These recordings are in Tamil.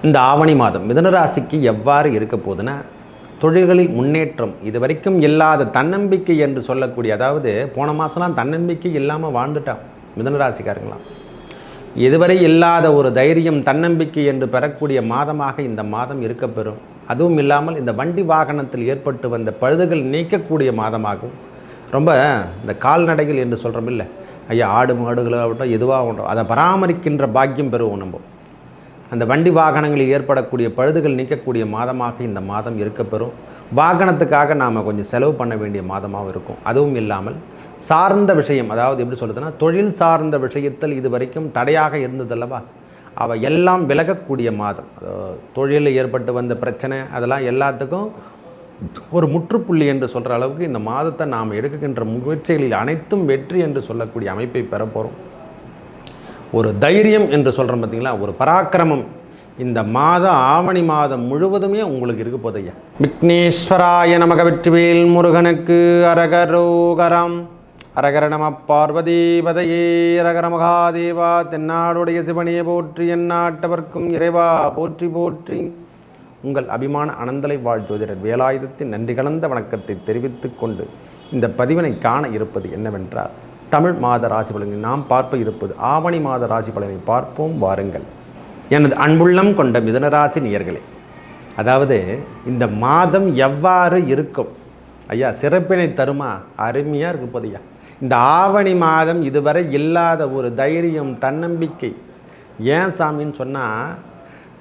இந்த ஆவணி மாதம் மிதுனராசிக்கு எவ்வாறு இருக்க போகுதுன்னா, தொழில்களில் முன்னேற்றம், இது வரைக்கும் இல்லாத தன்னம்பிக்கை என்று சொல்லக்கூடிய, அதாவது போன மாதம்லாம் தன்னம்பிக்கை இல்லாமல் வாழ்ந்துட்டான் மிதுனராசிக்காரங்களாம். இதுவரை இல்லாத ஒரு தைரியம், தன்னம்பிக்கை என்று பெறக்கூடிய மாதமாக இந்த மாதம் இருக்கப்பெறும். அதுவும் இல்லாமல் இந்த வண்டி வாகனத்தில் ஏற்பட்டு வந்த பழுதுகள் நீக்கக்கூடிய மாதமாகும். ரொம்ப இந்த கால்நடைகள் என்று சொல்கிறோம் இல்லை ஐயா, ஆடு மாடுகளாகட்டும் எதுவாகட்டும் அதை பராமரிக்கின்ற பாக்கியம் பெறுவோம். நம்ம அந்த வண்டி வாகனங்களில் ஏற்படக்கூடிய பழுதுகள் நீக்கக்கூடிய மாதமாக இந்த மாதம் இருக்கப்பெறும். வாகனத்துக்காக நாம் கொஞ்சம் செலவு பண்ண வேண்டிய மாதமாகவும் இருக்கும். அதுவும் இல்லாமல் சார்ந்த விஷயம், அதாவது எப்படி சொல்கிறதுனா, தொழில் சார்ந்த விஷயத்தில் இது வரைக்கும் தடையாக இருந்ததல்லவா, அவை எல்லாம் விலகக்கூடிய மாதம். தொழிலில் ஏற்பட்டு வந்த பிரச்சனை அதெல்லாம் எல்லாத்துக்கும் ஒரு முற்றுப்புள்ளி என்று சொல்கிற அளவுக்கு இந்த மாதத்தை நாம் எடுக்கின்ற முயற்சிகளில் அனைத்தும் வெற்றி என்று சொல்லக்கூடிய அமைப்பை பெறப்போகிறோம். ஒரு தைரியம் என்று சொல்கிறோம் பார்த்தீங்களா, ஒரு பராக்கிரமம் இந்த மாதம் ஆவணி மாதம் முழுவதுமே உங்களுக்கு இருக்க போதையா. விக்னேஸ்வராய நமக, வெற்றிவேல் முருகனுக்கு அரகரோகரம். அரகர நம பார்வதீபதையே, அரகர மகாதேவா. தென்னாடுடைய சிவனையை போற்றி, எந்நாட்டவர்க்கும் இறைவா போற்றி போற்றி. உங்கள் அபிமான அனந்தலை வாழ் ஜோதிடர் வேலாயுதத்தின் நன்றி கலந்த வணக்கத்தை தெரிவித்துக் கொண்டு இந்த பதிவினை காண இருப்பது என்னவென்றால், தமிழ் மாத ராசி பலனை நாம் பார்ப்ப இருப்பது ஆவணி மாத ராசி பலனை பார்ப்போம் வாருங்கள். எனது அன்புள்ளம் கொண்ட மிதுனராசி நேயர்களே, அதாவது இந்த மாதம் எவ்வாறு இருக்கும் ஐயா, சிறப்பினை தருமா, அருமையாக இருக்கு போதையா. இந்த ஆவணி மாதம் இதுவரை இல்லாத ஒரு தைரியம், தன்னம்பிக்கை. ஏன் சாமின்னு சொன்னால்,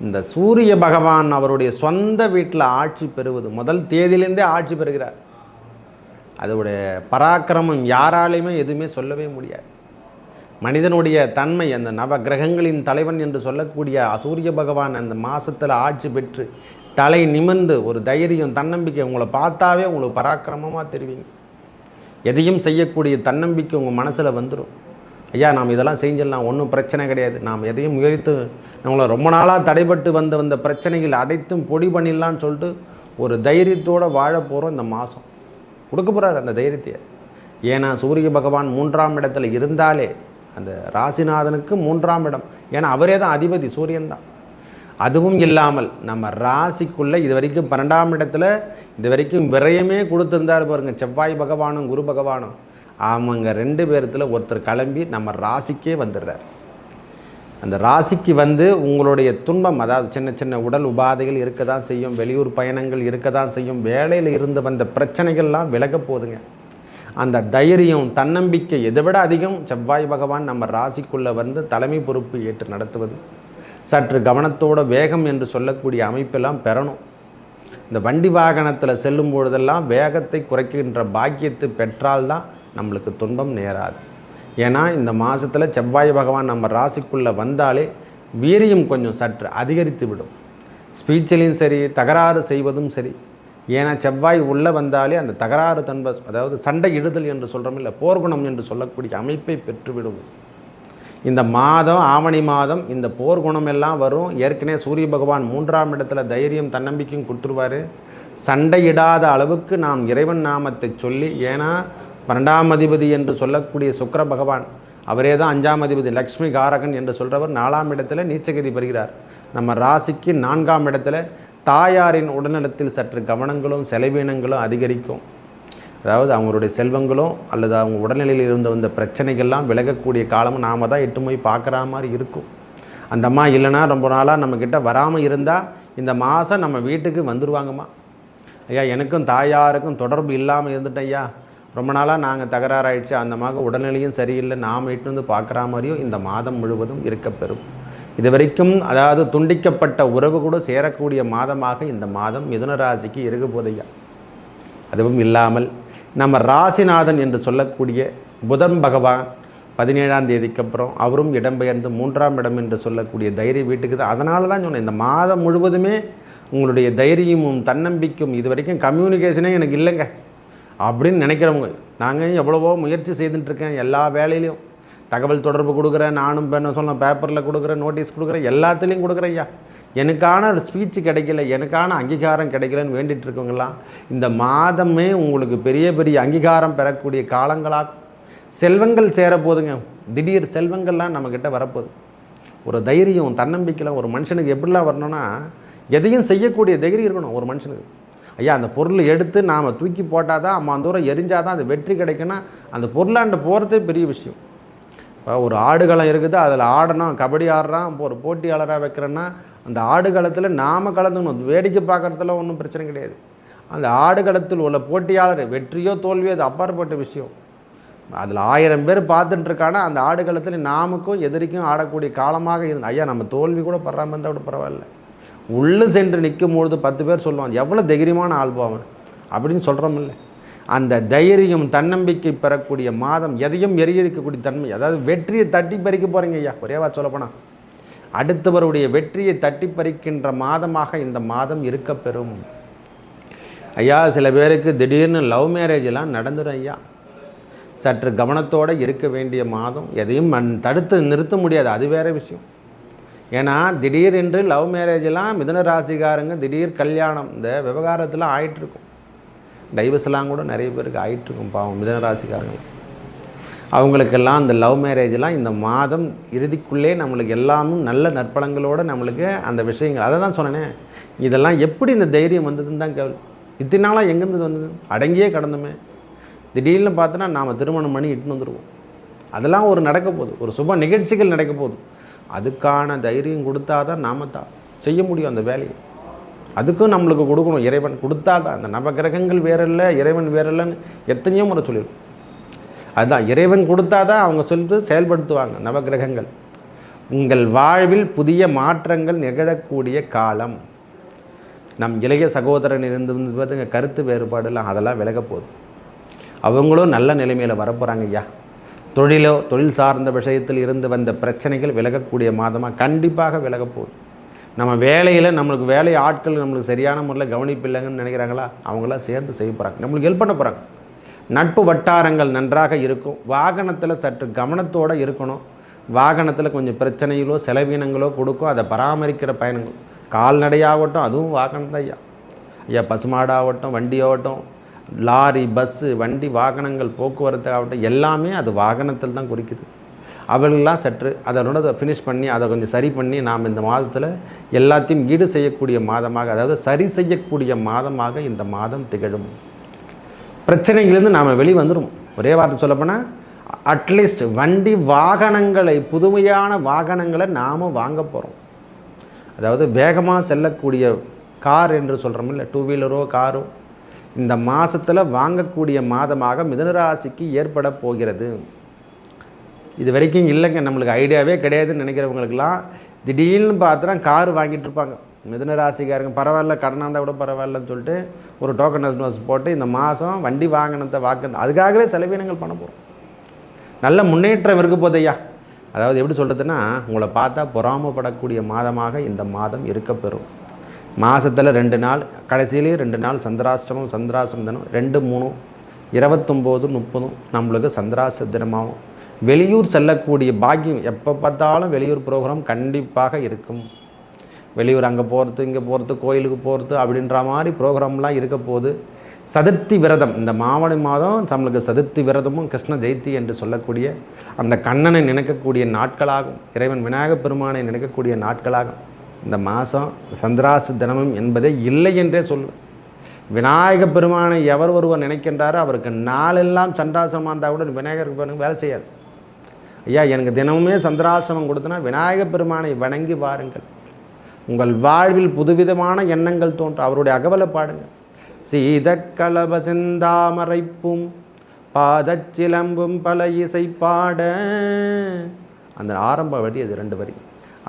இந்த சூரிய பகவான் அவருடைய சொந்த வீட்டில் ஆட்சி பெறுவது, முதல் தேதியிலேருந்தே ஆட்சி பெறுகிறார். அதோடைய பராக்கிரமம் யாராலையுமே எதுவுமே சொல்லவே முடியாது. மனிதனுடைய தன்மை, அந்த நவ கிரகங்களின் தலைவன் என்று சொல்லக்கூடிய சூரிய பகவான் அந்த மாதத்தில் ஆட்சி பெற்று தலை நிமிர்ந்து ஒரு தைரியம், தன்னம்பிக்கை, உங்களை பார்த்தாவே உங்களுக்கு பராக்கிரமமாக தெரிவிங்க. எதையும் செய்யக்கூடிய தன்னம்பிக்கை உங்கள் மனசில் வந்துடும். ஐயா, நாம் இதெல்லாம் செஞ்சிடலாம், ஒன்றும் பிரச்சனை கிடையாது, நாம் எதையும் முயற்சி, நம்மளை ரொம்ப நாளாக தடைபட்டு வந்த பிரச்சனைகள் அடைத்தும் பொடி பண்ணிடலான்னு சொல்லிட்டு ஒரு தைரியத்தோடு வாழ போகிறோம். இந்த மாதம் கொடுக்க போகிறார் அந்த தைரியத்தை. ஏன்னா சூரிய பகவான் 3ஆம் இடத்துல இருந்தாலே அந்த ராசிநாதனுக்கு 3ஆம் இடம், ஏன்னா அவரே தான் அதிபதி, சூரியன் தான். அதுவும் இல்லாமல் நம்ம ராசிக்குள்ளே இது வரைக்கும் 12ஆம் இடத்துல இது வரைக்கும் விரயமே கொடுத்துருந்தார் பாருங்க, செவ்வாய் பகவானும் குரு பகவானும். அவங்க 2 பேர்த்தில் ஒருத்தர் கிளம்பி நம்ம ராசிக்கே வந்துடுறார். அந்த ராசிக்கு வந்து உங்களுடைய துன்பம், அதாவது சின்ன சின்ன உடல் உபாதைகள் இருக்க தான் செய்யும், வெளியூர் பயணங்கள் இருக்க தான் செய்யும், வேலையில் இருந்து வந்த பிரச்சனைகள்லாம் விலக போதுங்க. அந்த தைரியம், தன்னம்பிக்கை இதை விட அதிகம் செவ்வாய் பகவான் நம்ம ராசிக்குள்ளே வந்து தலைமை பொறுப்பு ஏற்று நடத்துவது. சற்று கவனத்தோட வேகம் என்று சொல்லக்கூடிய அமைப்பெல்லாம் பெறணும். இந்த வண்டி வாகனத்தில் செல்லும் பொழுதெல்லாம் வேகத்தை குறைக்கின்ற பாக்கியத்தை பெற்றால்தான் நம்மளுக்கு துன்பம் நேராது. ஏன்னா இந்த மாதத்தில் செவ்வாய் பகவான் நம்ம ராசிக்குள்ளே வந்தாலே வீரியம் கொஞ்சம் சற்று அதிகரித்து விடும். ஸ்பீச்சிலையும் சரி, தகராறு செய்வதும் சரி. ஏன்னா செவ்வாய் உள்ளே வந்தாலே அந்த தகராறு தன்மை, அதாவது சண்டை இடுதல் என்று சொல்கிறோம் இல்லை, போர்க்குணம் என்று சொல்லக்கூடிய அமைப்பை பெற்றுவிடும். இந்த மாதம் ஆவணி மாதம் இந்த போர்க்குணம் எல்லாம் வரும். ஏற்கனவே சூரிய பகவான் 3ஆம் இடத்துல தைரியம், தன்னம்பிக்கையும் கொடுத்துருவார். சண்டையிடாத அளவுக்கு நாம் இறைவன் நாமத்தை சொல்லி, ஏன்னா 12ஆம் அதிபதி என்று சொல்லக்கூடிய சுக்கிர பகவான் அவரே தான் 5ஆம் அதிபதி, லக்ஷ்மி காரகன் என்று சொல்கிறவர் 4ஆம் இடத்துல நீச்சகதி பெறுகிறார். நம்ம ராசிக்கு 4ஆம் இடத்துல தாயாரின் உடல்நலத்தில் சற்று கவனங்களும் செலவீனங்களும் அதிகரிக்கும். அதாவது அவங்களுடைய செல்வங்களும் அல்லது அவங்க உடல்நிலையில் இருந்த வந்த பிரச்சனைகள்லாம் விலகக்கூடிய காலமும் நாம் தான் எட்டு போய் பார்க்குற மாதிரி இருக்கும். அந்த அம்மா இல்லைனா ரொம்ப நாளாக நம்மக்கிட்ட வராமல் இருந்தால் இந்த மாதம் நம்ம வீட்டுக்கு வந்துடுவாங்கம்மா. ஐயா, எனக்கும் தாயாருக்கும் தொடர்பு இல்லாமல் இருந்துட்டேன் ஐயா, ரொம்ப நாளாக நாங்கள் தகராறாயிடுச்சு, அந்த மாதிரி உடல்நிலையும் சரியில்லை, நாம் இட்டு வந்து பார்க்குற மாதிரியும் இந்த மாதம் முழுவதும் இருக்கப்பெறும். இது வரைக்கும் அதாவது துண்டிக்கப்பட்ட உறவு கூட சேரக்கூடிய மாதமாக இந்த மாதம் மிதுன ராசிக்கு இருக்க போதையா. அதுவும் இல்லாமல் நம்ம ராசிநாதன் என்று சொல்லக்கூடிய புதன் பகவான் 17ஆம் தேதிக்கு அப்புறம் அவரும் இடம்பெயர்ந்து 3ஆம் இடம் என்று சொல்லக்கூடிய தைரிய வீட்டுக்கு தான். அதனால தான் சொன்னேன், இந்த மாதம் முழுவதுமே உங்களுடைய தைரியமும் தன்னம்பிக்கையும், இது வரைக்கும் கம்யூனிகேஷனே எனக்கு இல்லைங்க அப்படின்னு நினைக்கிறவங்க, நாங்கள் எவ்வளவோ முயற்சி செய்துட்டுருக்கேன், எல்லா வேலையிலையும் தகவல் தொடர்பு கொடுக்குறேன், நானும் என்ன சொன்ன பேப்பரில் கொடுக்குறேன், நோட்டீஸ் கொடுக்குறேன், எல்லாத்துலேயும் கொடுக்குறேன் ஐயா, எனக்கான ஸ்பீச்சு கிடைக்கல, எனக்கான அங்கீகாரம் கிடைக்கலன்னு வேண்டிகிட்டு இருக்கவங்களாம் இந்த மாதமே உங்களுக்கு பெரிய பெரிய அங்கீகாரம் பெறக்கூடிய காலங்களாக செல்வங்கள் சேரப்போதுங்க. திடீர் செல்வங்கள்லாம் நம்மக்கிட்ட வரப்போகுது. ஒரு தைரியம், தன்னம்பிக்கைலாம் ஒரு மனுஷனுக்கு எப்படிலாம் வரணும்னா, எதையும் செய்யக்கூடிய தைரியம் இருக்கணும் ஒரு மனுஷனுக்கு. ஐயா அந்த பொருளை எடுத்து நாம் தூக்கி போட்டால் தான் அம்மா தூரம் எரிஞ்சால் தான் அது வெற்றி கிடைக்குன்னா, அந்த பொருளாண்ட போகிறதே பெரிய விஷயம். இப்போ ஒரு ஆடுகளம் இருக்குது, அதில் ஆடணும், கபடி ஆடுறான், இப்போ ஒரு போட்டியாளராக வைக்கிறேன்னா அந்த ஆடுகளத்தில் நாம் கலந்துக்கணும். வேடிக்கை பார்க்குறதுல ஒன்றும் பிரச்சனை கிடையாது. அந்த ஆடுகளத்தில் உள்ள போட்டியாளர் வெற்றியோ தோல்வியோ அது அப்பாற்பட்ட விஷயம். அதில் 1000 பேர் பார்த்துட்டுருக்கானா அந்த ஆடுகளத்தில் நாமுக்கும் எதிரிக்கும் ஆடக்கூடிய காலமாக இருந்து, ஐயா நம்ம தோல்வி கூட படுறாமல் இருந்தால் கூட பரவாயில்ல, உள்ளே சென்று நிற்கும் பொழுது 10 பேர் சொல்லுவாங்க எவ்வளோ தைரியமான ஆள்பாவன் அப்படின்னு சொல்கிறோமில்ல. அந்த தைரியம் தன்னம்பிக்கை பெறக்கூடிய மாதம், எதையும் எரியடிக்கக்கூடிய தன்மை, அதாவது வெற்றியை தட்டி பறிக்க போகிறீங்க ஐயா. ஒரேவா சொல்லப்போனால் அடுத்தவருடைய வெற்றியை தட்டி பறிக்கின்ற மாதமாக இந்த மாதம் இருக்க பெறும் ஐயா. சில பேருக்கு திடீர்னு லவ் மேரேஜெலாம் நடந்துடும் ஐயா. சற்று கவனத்தோடு இருக்க வேண்டிய மாதம். எதையும் தடுத்து நிறுத்த முடியாது, அது வேறு விஷயம். ஏன்னா திடீரென்று லவ் மேரேஜெலாம் மிதுன ராசிக்காரங்க திடீர் கல்யாணம் இந்த விவகாரத்தில் ஆகிட்டுருக்கும். டைவர்ஸ்லாம் கூட நிறைய பேருக்கு ஆகிட்டுருக்கும் பாவம் மிதுன ராசிக்காரங்க. அவங்களுக்கெல்லாம் அந்த லவ் மேரேஜெலாம் இந்த மாதம் இறுதிக்குள்ளே நம்மளுக்கு எல்லாமும் நல்ல நற்பலங்களோடு நம்மளுக்கு அந்த விஷயங்கள், அதை தான் சொன்னேன். இதெல்லாம் எப்படி இந்த தைரியம் வந்ததுன்னு தான் கேள்வி. இத்தனை நாளாக எங்கேருந்து வந்தது? அடங்கியே கடந்துமே. திடீர்னு பார்த்தோன்னா நாம் திருமணம் பண்ணி இட்டுன்னு வந்துடுவோம். அதெல்லாம் ஒரு நடக்க போகுது, ஒரு சுப நிகழ்ச்சிகள் நடக்க போகுது. அதுக்கான தைரியம் கொடுத்தா தான் நாம் தான் செய்ய முடியும் அந்த வேலையை. அதுக்கும் நம்மளுக்கு கொடுக்கணும், இறைவன் கொடுத்தா தான். அந்த நவகிரகங்கள் வேறு இல்லை, இறைவன் வேறு இல்லைன்னு எத்தனையோ முறை சொல்லியிருக்கோம். அதுதான் இறைவன் கொடுத்தா தான் அவங்க சொல்லிட்டு செயல்படுத்துவாங்க நவகிரகங்கள். உங்கள் வாழ்வில் புதிய மாற்றங்கள் நிகழக்கூடிய காலம். நம் இளைய சகோதரன் இருந்து கருத்து வேறுபாடுலாம் அதெல்லாம் விலக போகுது. அவங்களும் நல்ல நிலைமையில் வரப்போகிறாங்க ஐயா. தொழில் சார்ந்த விஷயத்தில் இருந்து வந்த பிரச்சனைகள் விலகக்கூடிய மாதமாக கண்டிப்பாக விலக போகுது. நம்ம வேலையில் நம்மளுக்கு வேலை ஆட்கள் நம்மளுக்கு சரியான முறையில் கவனிப்பில்லைங்கன்னு நினைக்கிறாங்களா, அவங்களாம் சேர்ந்து செய்ய போகிறாங்க, நம்மளுக்கு ஹெல்ப் பண்ண போகிறாங்க. நட்பு வட்டாரங்கள் நன்றாக இருக்கும். வாகனத்தில் சற்று கவனத்தோடு இருக்கணும். வாகனத்தில் கொஞ்சம் பிரச்சனைகளோ செலவினங்களோ கொடுக்கும், அதை பராமரிக்கிற பயணங்கள். கால்நடையாகட்டும் அதுவும் வாகனம் தான் ஐயா. ஐயா பசுமாடாகட்டும் வண்டியாகட்டும் லாரி பஸ்ஸு வண்டி வாகனங்கள் போக்குவரத்து ஆகட்டும் எல்லாமே அது வாகனத்தில் தான் குறிக்குது. அவர்களெலாம் சற்று அதனோட ஃபினிஷ் பண்ணி அதை கொஞ்சம் சரி பண்ணி நாம் இந்த மாதத்தில் எல்லாத்தையும் ஈடு செய்யக்கூடிய மாதமாக, அதாவது சரி செய்யக்கூடிய மாதமாக இந்த மாதம் திகழும். பிரச்சனைகளிலிருந்து நாம் வெளியே வந்துடும். ஒரே வார்த்தை சொல்லப்போனால் அட்லீஸ்ட் வண்டி வாகனங்களை புதுமையான வாகனங்களை நாம் வாங்க போகிறோம். அதாவது வேகமாக செல்லக்கூடிய கார் என்று சொல்கிறோம் இல்லை, 2 வீலரோ காரோ இந்த மாதத்தில் வாங்கக்கூடிய மாதமாக மிதுனராசிக்கு ஏற்பட போகிறது. இது வரைக்கும் இல்லைங்க, நம்மளுக்கு ஐடியாவே கிடையாதுன்னு நினைக்கிறவங்களுக்கெல்லாம் திடீர்னு பார்த்தா கார் வாங்கிட்டு இருப்பாங்க. மிதுனராசிக்காரங்க பரவாயில்ல, கடனாக இருந்தால் கூட பரவாயில்லன்னு சொல்லிட்டு ஒரு டோக்கன் அட்வான்ஸ் போட்டு இந்த மாதம் வண்டி வாகனத்தை அதுக்காகவே செலவினங்கள் பண்ண போகிறோம். நல்ல முன்னேற்றம் இருக்க போது ஐயா. அதாவது எப்படி சொல்கிறதுன்னா, உங்களை பார்த்தா பொறாமப்படக்கூடிய மாதமாக இந்த மாதம் இருக்கப்பெறும். மாதத்தில் 2 நாள், கடைசியிலேயே 2 நாள் சந்திராஷ்டமம் தினம் 2, 3, 29, 30 நம்மளுக்கு சந்திராஷ்ட தினமாகும். வெளியூர் செல்லக்கூடிய பாக்கியம், எப்போ பார்த்தாலும் வெளியூர் ப்ரோக்ராம் கண்டிப்பாக இருக்கும். வெளியூர் அங்கே போகிறது இங்கே போகிறது கோயிலுக்கு போகிறது அப்படின்ற மாதிரி ப்ரோக்ராம்லாம் இருக்க போது. சதுர்த்தி விரதம், இந்த மாவணி மாதம் நம்மளுக்கு சதுர்த்தி விரதமும் கிருஷ்ண ஜெயந்தி என்று சொல்லக்கூடிய அந்த கண்ணனை நினைக்கக்கூடிய நாட்களாகும். இறைவன் விநாயகப் பெருமானை நினைக்கக்கூடிய நாட்களாகும். இந்த மாதம் சந்திராசு தினமும் என்பதே இல்லை என்றே சொல்லுவேன். விநாயக பெருமானை எவர் ஒருவர் நினைக்கின்றாரோ அவருக்கு நாளெல்லாம் சந்திராசிரமம் இருந்தால் கூட விநாயகருக்கு பெருமானுக்கு வேலை செய்யாது. ஐயா எனக்கு தினமுமே சந்திராசிரமம் கொடுத்தனா விநாயக பெருமானை வணங்கி வாருங்கள். உங்கள் வாழ்வில் புதுவிதமான எண்ணங்கள் தோன்றும். அவருடைய அகவலை பாடுங்கள். சீதக்கலப செந்தாமரைப்பும் பாதச்சிலம்பும் பல இசை பாட, அந்த ஆரம்ப வரி அது 2 வரி.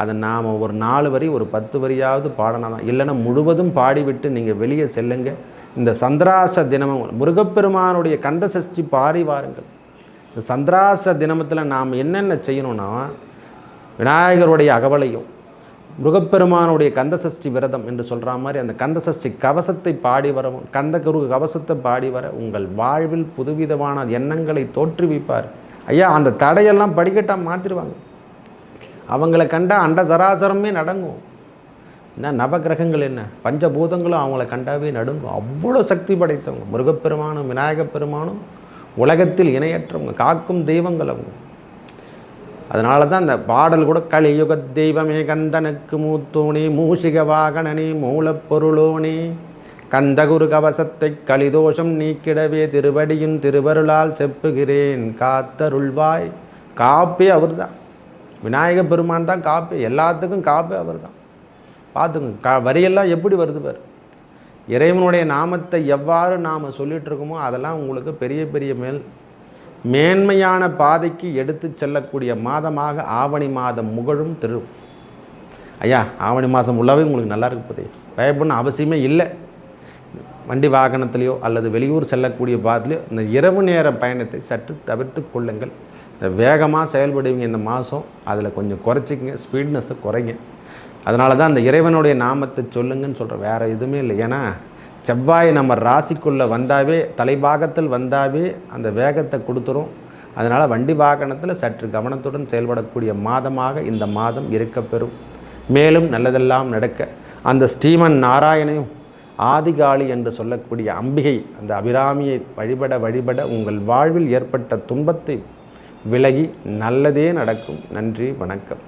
அதை நாம் ஒரு 4 வரி ஒரு 10 வரியாவது பாடணும். இல்லைன்னா முழுவதும் பாடிவிட்டு நீங்கள் வெளியே செல்லுங்க. இந்த சந்திராச தினமும் முருகப்பெருமானுடைய கந்த சஷ்டி பாடி வாருங்கள். இந்த சந்திராச தினத்தில் நாம் என்னென்ன செய்யணும்னா, விநாயகருடைய அகவலையும் முருகப்பெருமானுடைய கந்தசஷ்டி விரதம் என்று சொல்கிற மாதிரி அந்த கந்தசஷ்டி கவசத்தை பாடி வரவும், கந்தகுரு கவசத்தை பாடி வர உங்கள் வாழ்வில் புதுவிதமான எண்ணங்களை தோற்றுவிப்பார். ஐயா அந்த தடையெல்லாம் படிக்கட்டாக மாற்றிடுவாங்க. அவங்கள கண்டா அண்ட சராசரமே நடங்கும். என்ன நவகிரகங்கள் என்ன பஞ்சபூதங்களும் அவங்கள கண்டாவே நடுங்கும். அவ்வளோ சக்தி படைத்தவங்க முருகப்பெருமானும் விநாயகப் பெருமானும். உலகத்தில் இணையற்றவங்க, காக்கும் தெய்வங்கள் அவங்க. அதனால தான் அந்த பாடல் கூட கலியுக தெய்வமே கந்தனுக்கு மூத்தோனே மூஷிக வாகனனே மூலப்பொருளோனே கந்தகுரு கவசத்தை கலிதோஷம் நீக்கிடவே திருவடியின் திருவருளால் செப்புகிறேன் காத்தருள்வாய். காப்பே அவர் தான், விநாயக பெருமான் தான் காப்பே, எல்லாத்துக்கும் காப்பே அவர் தான். பார்த்துங்க வரியெல்லாம் எப்படி வருது பார். இறைவனுடைய நாமத்தை எவ்வாறு நாம் சொல்லிகிட்டு இருக்கோமோ அதெல்லாம் உங்களுக்கு பெரிய பெரிய மேன்மையான பாதைக்கு எடுத்து செல்லக்கூடிய மாதமாக ஆவணி மாதம் முகழும் திரு. ஐயா ஆவணி மாதம் உள்ளவே உங்களுக்கு நல்லா இருக்குது, பயப்படணும் அவசியமே இல்லை. வண்டி வாகனத்திலையோ அல்லது வெளியூர் செல்லக்கூடிய பாதையிலையோ இந்த இரவு நேர பயணத்தை சற்று தவிர்த்து கொள்ளுங்கள். இந்த வேகமாக செயல்படுவீங்க இந்த மாதம், அதில் கொஞ்சம் குறைச்சிக்கங்க, ஸ்பீட்னஸை குறைங்க. அதனால தான் அந்த இறைவனுடைய நாமத்தை சொல்லுங்கன்னு சொல்கிறேன், வேறு எதுவுமே இல்லை. ஏன்னா செவ்வாய் நம்ம ராசிக்குள்ளே வந்தாவே, தலைபாகத்தில் வந்தாவே அந்த வேகத்தை கொடுத்துரும். அதனால் வண்டி வாகனத்தில் சற்று கவனத்துடன் செயல்படக்கூடிய மாதமாக இந்த மாதம் இருக்கப்பெறும். மேலும் நல்லதெல்லாம் நடக்க அந்த ஸ்ரீமன் நாராயணையும் ஆதிகாளி என்று சொல்லக்கூடிய அம்பிகை அந்த அபிராமியை வழிபட வழிபட உங்கள் வாழ்வில் ஏற்பட்ட துன்பத்தை விலகி நல்லதே நடக்கும். நன்றி, வணக்கம்.